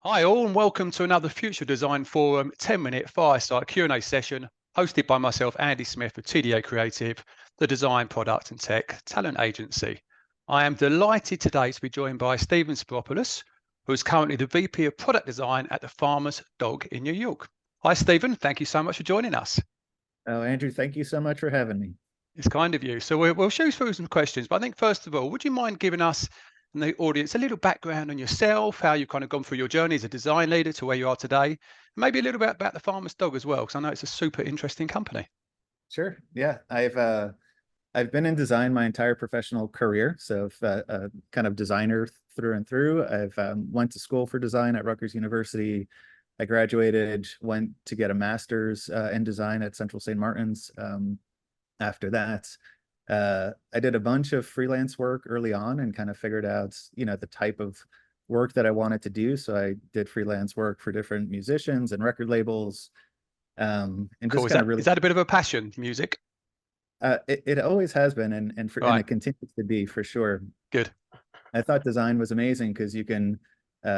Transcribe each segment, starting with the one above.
Hi all and welcome to another Future Design Forum 10-minute fireside Q&A session hosted by myself, Andy Smith of TDA Creative, the design, product and tech talent agency. I am delighted today to be joined by Stephen Spyropoulos, who is currently the VP of Product Design at the Farmer's Dog in New York. Hi Stephen, thank you so much for joining us. Oh, Andrew, thank you so much for having me. It's kind of you. So we'll shoot through some questions, but I think first of all, would you mind giving us and the audience a little background on yourself, how you've kind of gone through your journey as a design leader to where you are today, and maybe a little bit about the Farmer's Dog as well, because I know it's a super interesting company. Sure. Yeah, I've been in design my entire professional career, so a kind of designer through and through. I've went to school for design at Rutgers University. I graduated, went to get a master's in design at Central St. Martin's. After that, I did a bunch of freelance work early on and kind of figured out, the type of work that I wanted to do. So I did freelance work for different musicians and record labels, and Cool. just Is kind of that really is that a bit of a passion, music? it always has been, and Right. it continues to be for sure. Good. I thought design was amazing because you can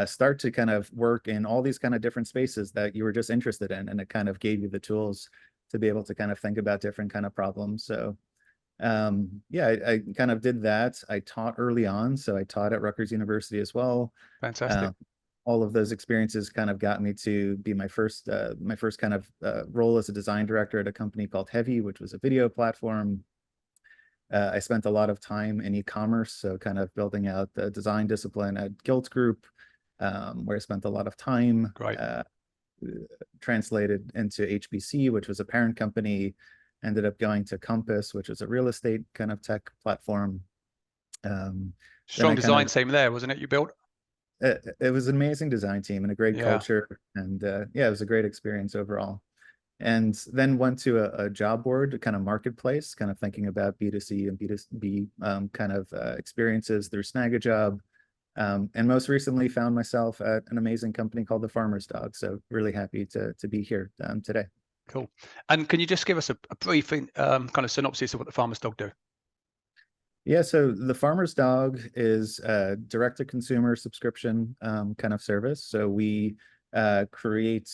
start to kind of work in all these kind of different spaces that you were just interested in, and it kind of gave you the tools to be able to kind of think about different kind of problems. So yeah, I kind of did that. I taught early on, so I taught at Rutgers University as well. Fantastic. Um, all of those experiences kind of got me to be my first kind of role as a design director at a company called Heavy, which was a video platform. I spent a lot of time in e-commerce, so kind of building out the design discipline at Guild Group, where I spent a lot of time. Great. Translated into HBC, which was a parent company, ended up going to Compass, which is a real estate kind of tech platform. Then Strong I kind design of team there, wasn't it? You built? it was an amazing design team and a great Yeah. culture, and yeah, it was a great experience overall. And then went to a job board, kind of marketplace, kind of thinking about B2C and B2B kind of experiences through Snag a Job. And most recently found myself at an amazing company called the Farmer's Dog. So really happy to be here today. Cool. And can you just give us a brief kind of synopsis of what the Farmer's Dog do? Yeah, so the Farmer's Dog is a direct-to-consumer subscription kind of service. So we create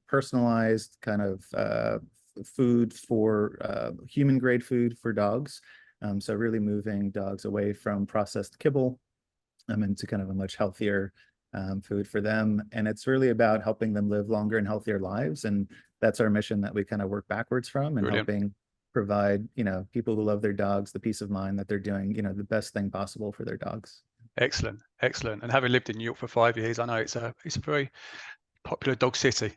personalized kind of food for human-grade food for dogs. So really moving dogs away from processed kibble into kind of a much healthier food for them. And it's really about helping them live longer and healthier lives. And that's our mission that we kind of work backwards from, and Brilliant. helping provide, people who love their dogs the peace of mind that they're doing, the best thing possible for their dogs. Excellent. Excellent. And having lived in New York for 5 years, I know it's a very popular dog city.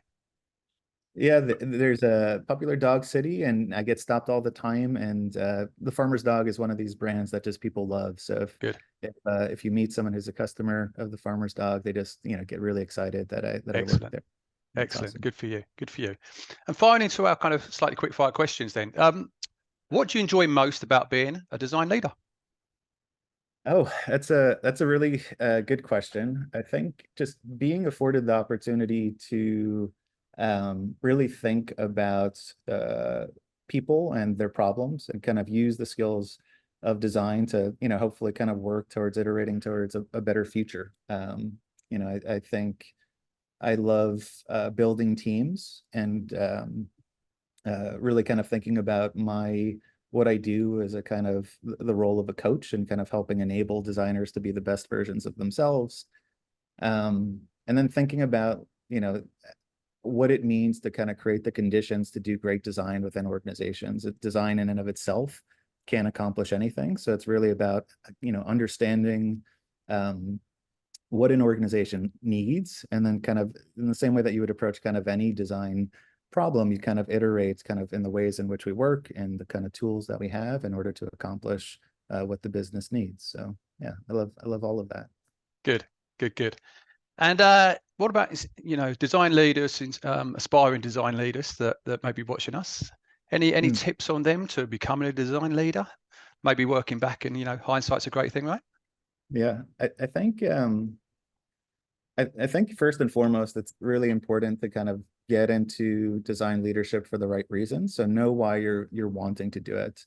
Yeah, there's a popular dog city, and I get stopped all the time. And the Farmer's Dog is one of these brands that just people love. So Good. if you meet someone who's a customer of the Farmer's Dog, they just get really excited that I work Excellent. there. That's Excellent. awesome. Good for you. Good for you. And finally, to our kind of slightly quick fire questions then. What do you enjoy most about being a design leader? Oh, that's a really good question. I think just being afforded the opportunity to really think about people and their problems, and kind of use the skills of design to, hopefully kind of work towards iterating towards a better future. I think I love building teams, and really kind of thinking about what I do as a kind of the role of a coach, and kind of helping enable designers to be the best versions of themselves. And then thinking about, what it means to kind of create the conditions to do great design within organizations. Design in and of itself can't accomplish anything. So it's really about, understanding what an organization needs, and then kind of in the same way that you would approach kind of any design problem, you kind of iterate kind of in the ways in which we work and the kind of tools that we have in order to accomplish what the business needs. So yeah, I love all of that. Good. Good. Good. And what about design leaders, aspiring design leaders that may be watching us? Any Hmm. tips on them to becoming a design leader? Maybe working back, and hindsight's a great thing, right? Yeah, I think first and foremost, it's really important to kind of get into design leadership for the right reasons. So know why you're wanting to do it.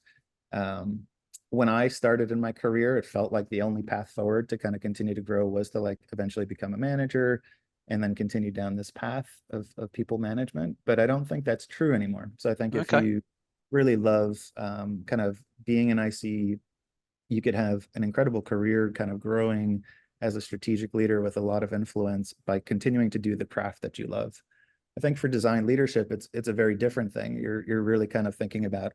Um, when I started in my career, it felt like the only path forward to kind of continue to grow was to like eventually become a manager and then continue down this path of people management. But I don't think that's true anymore. So I think if Okay. you really love kind of being an IC, you could have an incredible career kind of growing as a strategic leader with a lot of influence by continuing to do the craft that you love. I think for design leadership, it's a very different thing. You're really kind of thinking about,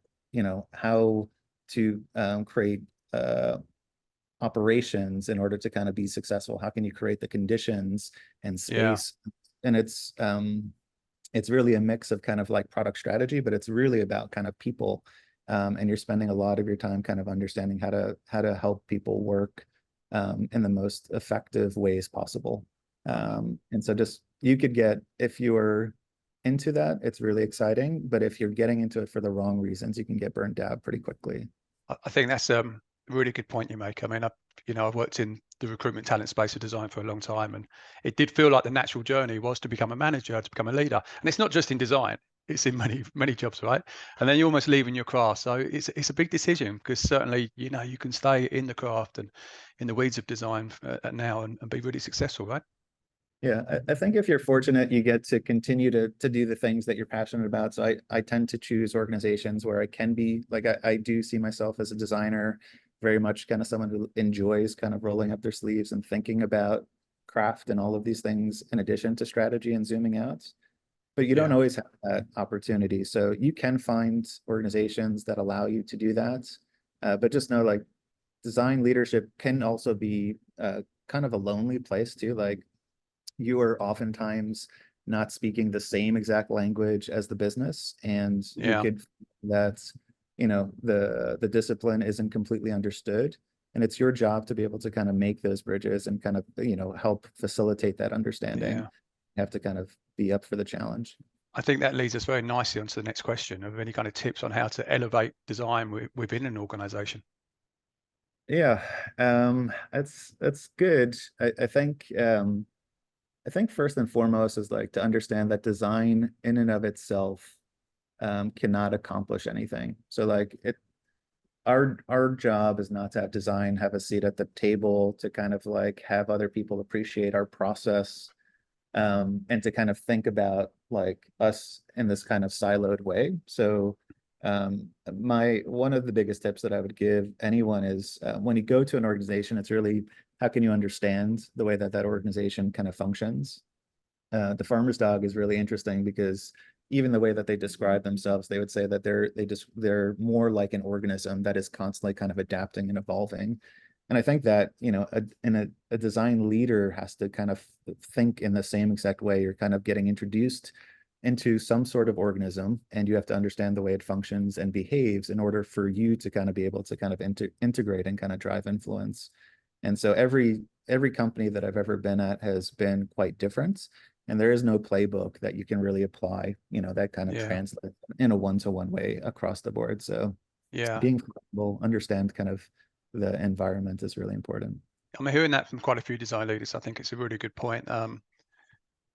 how to create operations in order to kind of be successful. How can you create the conditions and Yeah. space? And it's really a mix of kind of like product strategy, but it's really about kind of people. And you're spending a lot of your time kind of understanding how to help people work in the most effective ways possible. And so just you could get, if you're into that, it's really exciting. But if you're getting into it for the wrong reasons, you can get burned out pretty quickly. I think that's a really good point you make. I mean, I've worked in the recruitment talent space of design for a long time, and it did feel like the natural journey was to become a manager, to become a leader. And it's not just in design; it's in many jobs, right? And then you're almost leaving your craft, so it's a big decision because certainly you can stay in the craft and in the weeds of design now and be really successful, right? Yeah, I think if you're fortunate, you get to continue to do the things that you're passionate about. So I tend to choose organizations where I can be like I do see myself as a designer, very much kind of someone who enjoys kind of rolling up their sleeves and thinking about craft and all of these things in addition to strategy and zooming out. But you don't Yeah, always have that opportunity. So you can find organizations that allow you to do that. But just know like design leadership can also be kind of a lonely place too. Like you are oftentimes not speaking the same exact language as the business, and you yeah, could that the discipline isn't completely understood, and it's your job to be able to kind of make those bridges and kind of help facilitate that understanding. yeah. You have to kind of be up for the challenge. I think that leads us very nicely onto the next question of any kind of tips on how to elevate design within an organization. Yeah, that's good. I think first and foremost is like to understand that design in and of itself cannot accomplish anything. So like our job is not to have design have a seat at the table to kind of like have other people appreciate our process, and to kind of think about like us in this kind of siloed way. So my one of the biggest tips that I would give anyone is when you go to an organization, it's really how can you understand the way that that organization kind of functions. The farmer's dog is really interesting because even the way that they describe themselves, they would say that they're more like an organism that is constantly kind of adapting and evolving. And I think that, a design leader has to kind of think in the same exact way. You're kind of getting introduced into some sort of organism, and you have to understand the way it functions and behaves in order for you to kind of be able to kind of integrate and kind of drive influence. And so every company that I've ever been at has been quite different. And there is no playbook that you can really apply, that kind of Yeah, translate in a one-to-one way across the board. So yeah. being flexible, understand kind of the environment is really important. I'm hearing that from quite a few design leaders. I think it's a really good point.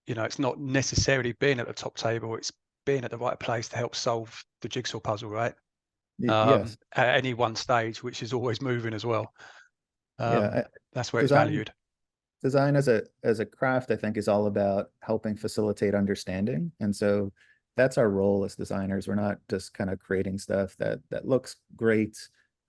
It's not necessarily being at the top table, it's being at the right place to help solve the jigsaw puzzle, right? Yes. At any one stage, which is always moving as well. Yeah. That's where it's Design valued. design as a craft, I think, is all about helping facilitate understanding. And so that's our role as designers. We're not just kind of creating stuff that looks great,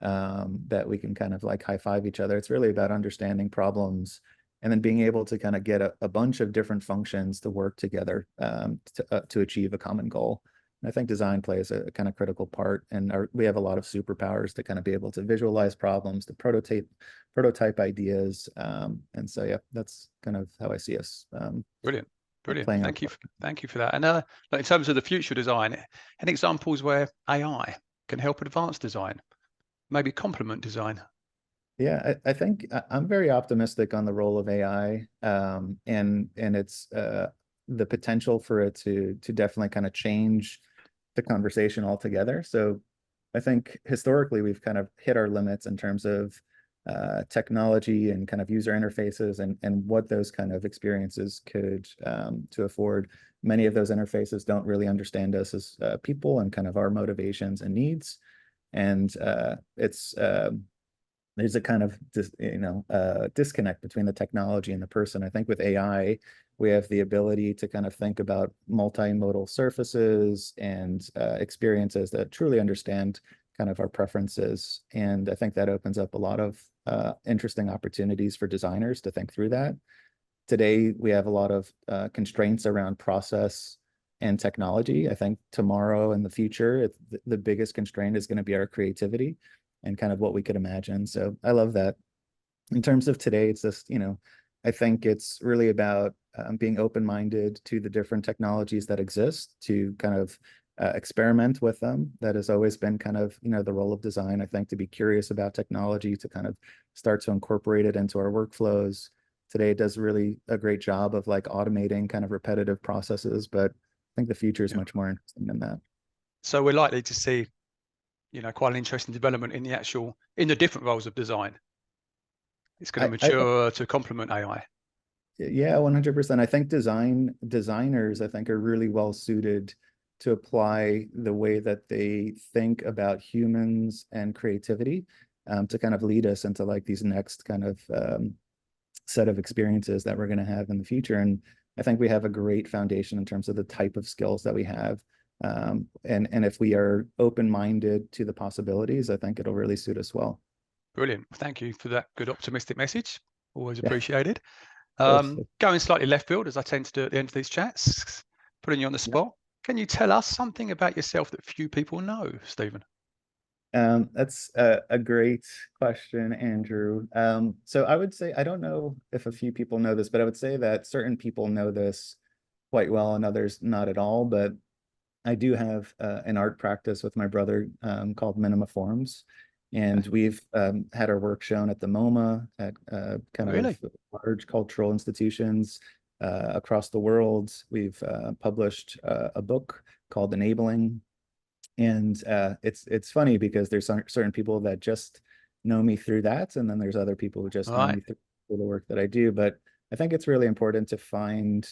that we can kind of like high five each other. It's really about understanding problems and then being able to kind of get a bunch of different functions to work together, to achieve a common goal. And I think design plays a kind of critical part, and we have a lot of superpowers to kind of be able to visualize problems, to prototype ideas. And so, yeah, that's kind of how I see us Brilliant. Brilliant. playing our Thank you. part. Thank you for that. And like in terms of the future design, any examples where AI can help advance design, maybe complement design? Yeah, I think I'm very optimistic on the role of AI, and it's the potential for it to definitely kind of change the conversation altogether. So I think historically we've kind of hit our limits in terms of technology and kind of user interfaces and what those kind of experiences could to afford. Many of those interfaces don't really understand us as people and kind of our motivations and needs. And there's a kind of disconnect between the technology and the person. I think with AI, we have the ability to kind of think about multimodal surfaces and experiences that truly understand kind of our preferences. And I think that opens up a lot of interesting opportunities for designers to think through that. Today, we have a lot of constraints around process and technology. I think tomorrow in the future, the biggest constraint is going to be our creativity and kind of what we could imagine. So I love that. In terms of today, it's just, I think it's really about being open-minded to the different technologies that exist, to kind of experiment with them. That has always been kind of, the role of design, I think, to be curious about technology, to kind of start to incorporate it into our workflows. Today, it does really a great job of like automating kind of repetitive processes, but I think the future is much more interesting than that. So we're likely to see, quite an interesting development in the different roles of design. It's going to I mature to complement AI. Yeah, 100%. I think designers, I think, are really well suited to apply the way that they think about humans and creativity to kind of lead us into like these next kind of set of experiences that we're going to have in the future. And I think we have a great foundation in terms of the type of skills that we have. And if we are open-minded to the possibilities, I think it'll really suit us well. Brilliant. Thank you for that good optimistic message. Always Yeah, appreciated. of course. Going slightly left field, as I tend to do at the end of these chats, putting you on the Yeah. spot. Can you tell us something about yourself that few people know, Stephen? That's a great question, Andrew. So I would say, I don't know if a few people know this, but I would say that certain people know this quite well and others not at all. But I do have an art practice with my brother called Minimaforms. And we've had our work shown at the MoMA, at kind of Really? large cultural institutions across the world. We've published a book called Enabling. And it's funny because there's certain people that just know me through that, and then there's other people who just All know right. me through the work that I do. But I think it's really important to find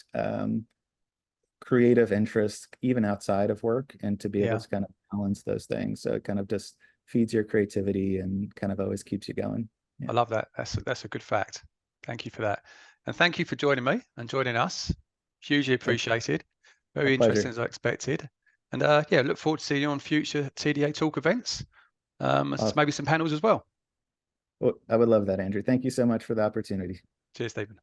creative interests even outside of work, and to be able Yeah, to kind of balance those things. So it kind of just feeds your creativity and kind of always keeps you going. I Yeah, love that. That's a good fact. Thank you for that. And thank you for joining me and joining us. Hugely appreciated. a Very interesting pleasure. as I expected. And yeah, look forward to seeing you on future TDA Talk events. Awesome. Maybe some panels as well. Well, I would love that, Andrew. Thank you so much for the opportunity. Cheers, Stephen.